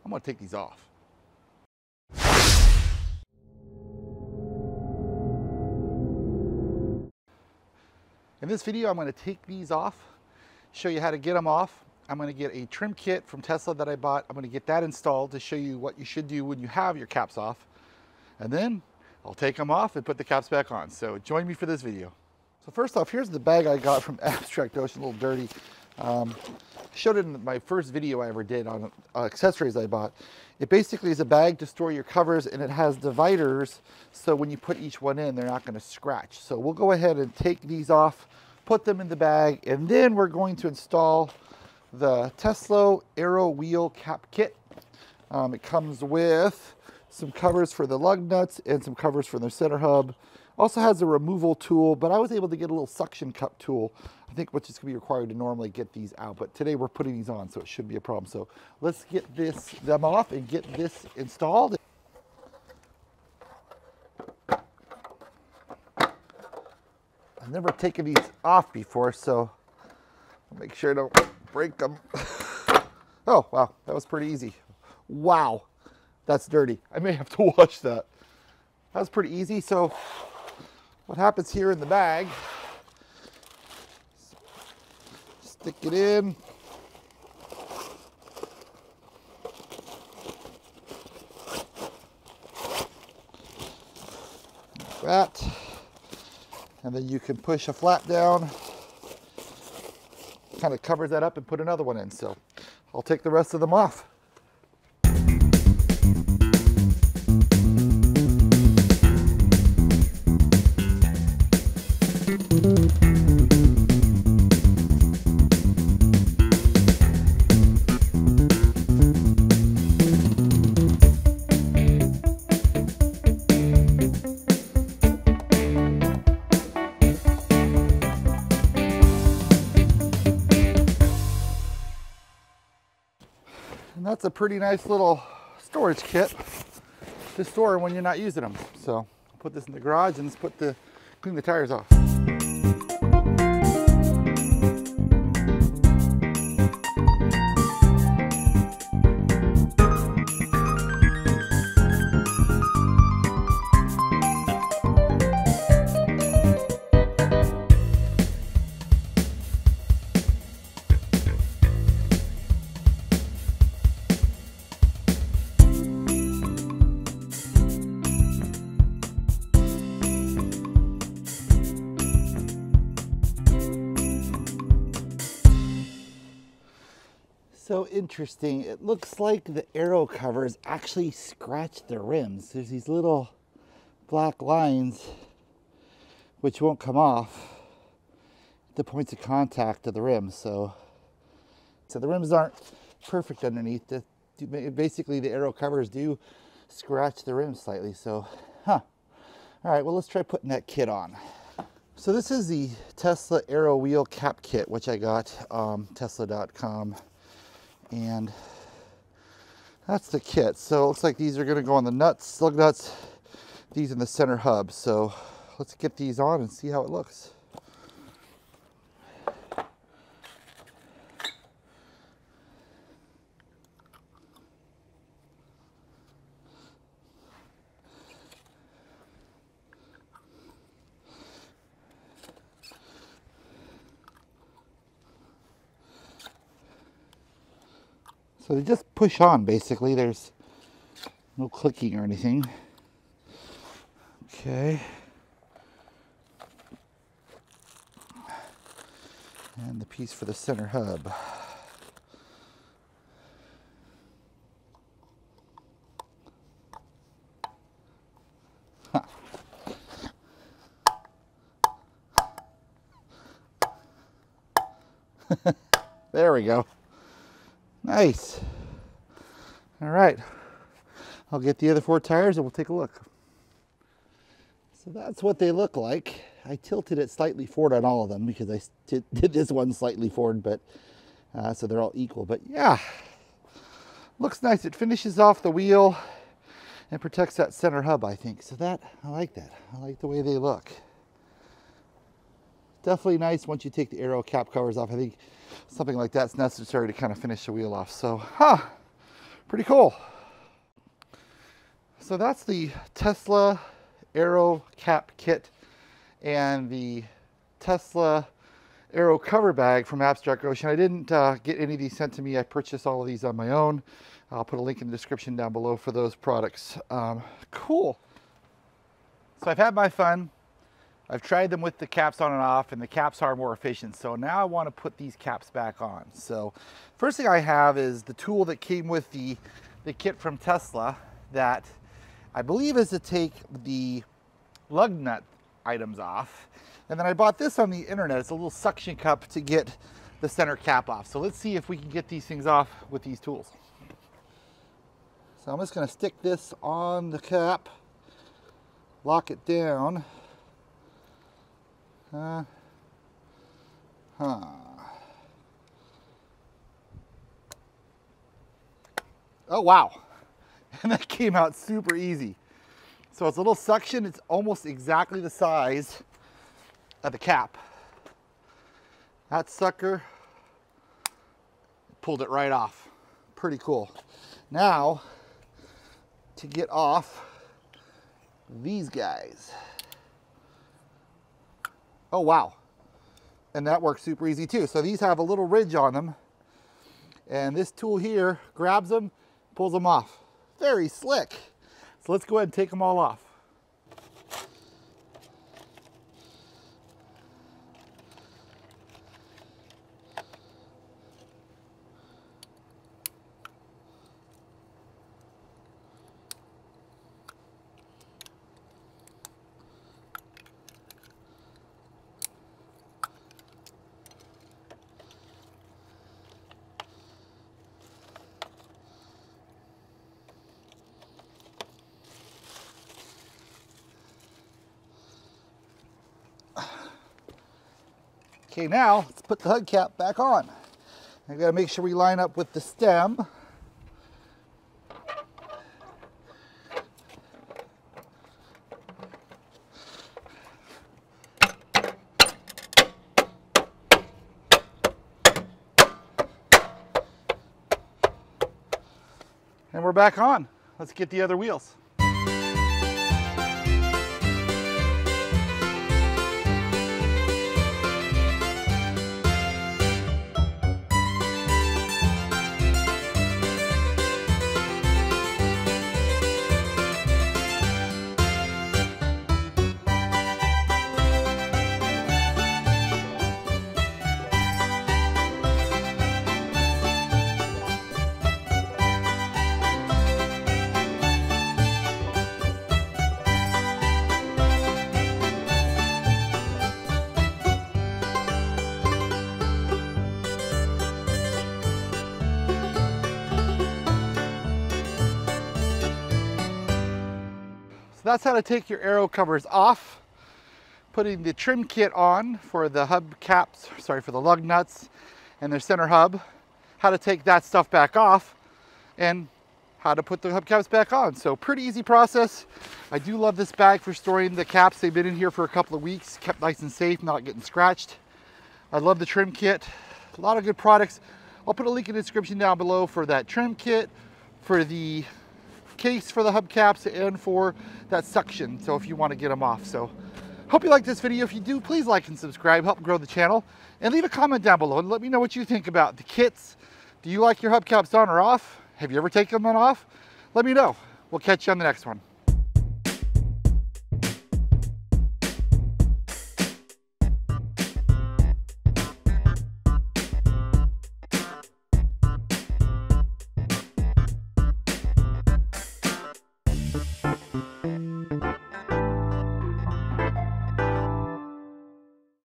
I'm gonna take these off. In this video, I'm gonna take these off, show you how to get them off. I'm gonna get a trim kit from Tesla that I bought. I'm gonna get that installed to show you what you should do when you have your caps off. And then I'll take them off and put the caps back on. So join me for this video. So first off, here's the bag I got from Abstract Ocean, a little dirty. Showed it in my first video I ever did on accessories I bought. It basically is a bag to store your covers, and it has dividers so when you put each one in, they're not going to scratch. So we'll go ahead and take these off, put them in the bag, and then we're going to install the Tesla Aero Wheel Cap Kit. It comes with some covers for the lug nuts and some covers for the center hub. Also has a removal tool, but I was able to get a little suction cup tool, I think, which is going to be required to normally get these out. But today we're putting these on, so it shouldn't be a problem. So let's get them off and get this installed. I've never taken these off before, so I'll make sure I don't break them. Oh, wow, that was pretty easy. Wow, that's dirty. I may have to wash that. That was pretty easy. So what happens here in the bag, stick it in. Like that. And then you can push a flap down, kind of covers that up, and put another one in. So I'll take the rest of them off. And that's a pretty nice little storage kit to store when you're not using them. So I'll put this in the garage and let's clean the tires off. So interesting, it looks like the aero covers actually scratch the rims. There's these little black lines which won't come off at the points of contact of the rims. So the rims aren't perfect underneath. Basically the aero covers do scratch the rims slightly. So, all right, well, let's try putting that kit on. So this is the Tesla Aero Wheel Cap Kit, which I got Tesla.com. And that's the kit. So it looks like these are going to go on the nuts, lug nuts, these in the center hub. So let's get these on and see how it looks. So they just push on, basically. There's no clicking or anything. Okay. And the piece for the center hub. Huh. There we go. Nice. All right. I'll get the other 4 tires and we'll take a look. So that's what they look like. I tilted it slightly forward on all of them because I did this one slightly forward, but so they're all equal. But yeah, looks nice. It finishes off the wheel and protects that center hub, I think. So I like that. I like the way they look. Definitely nice once you take the aero cap covers off. I think something like that's necessary to kind of finish the wheel off. So, Pretty cool. So that's the Tesla Aero Cap Kit and the Tesla Aero Cover Bag from Abstract Ocean. I didn't get any of these sent to me. I purchased all of these on my own. I'll put a link in the description down below for those products. Cool. So I've had my fun. I've tried them with the caps on and off, and the caps are more efficient. So now I want to put these caps back on. So first thing I have is the tool that came with the kit from Tesla that I believe is to take the lug nut items off. And then I bought this on the internet. It's a little suction cup to get the center cap off. So let's see if we can get these things off with these tools. So I'm just going to stick this on the cap, lock it down. Oh wow, and that came out super easy. So it's a little suction. It's almost exactly the size of the cap. That sucker pulled it right off. Pretty cool. Now to get off these guys. Oh wow, and that works super easy too. So these have a little ridge on them, and this tool here grabs them, pulls them off. Very slick. So let's go ahead and take them all off. Okay, now let's put the hubcap back on. I gotta make sure we line up with the stem. And we're back on. Let's get the other wheels. So that's how to take your aero covers off, putting the trim kit on for the hub caps, sorry, for the lug nuts and their center hub, how to take that stuff back off, and how to put the hubcaps back on. So pretty easy process. I do love this bag for storing the caps. They've been in here for a couple of weeks, kept nice and safe, not getting scratched. I love the trim kit. A lot of good products. I'll put a link in the description down below for that trim kit, for the case for the hubcaps, and for that suction, so if you want to get them off. So hope you like this video. If you do, please like and subscribe, help grow the channel, and leave a comment down below and let me know what you think about the kits. Do you like your hubcaps on or off? Have you ever taken them off? Let me know. We'll catch you on the next one.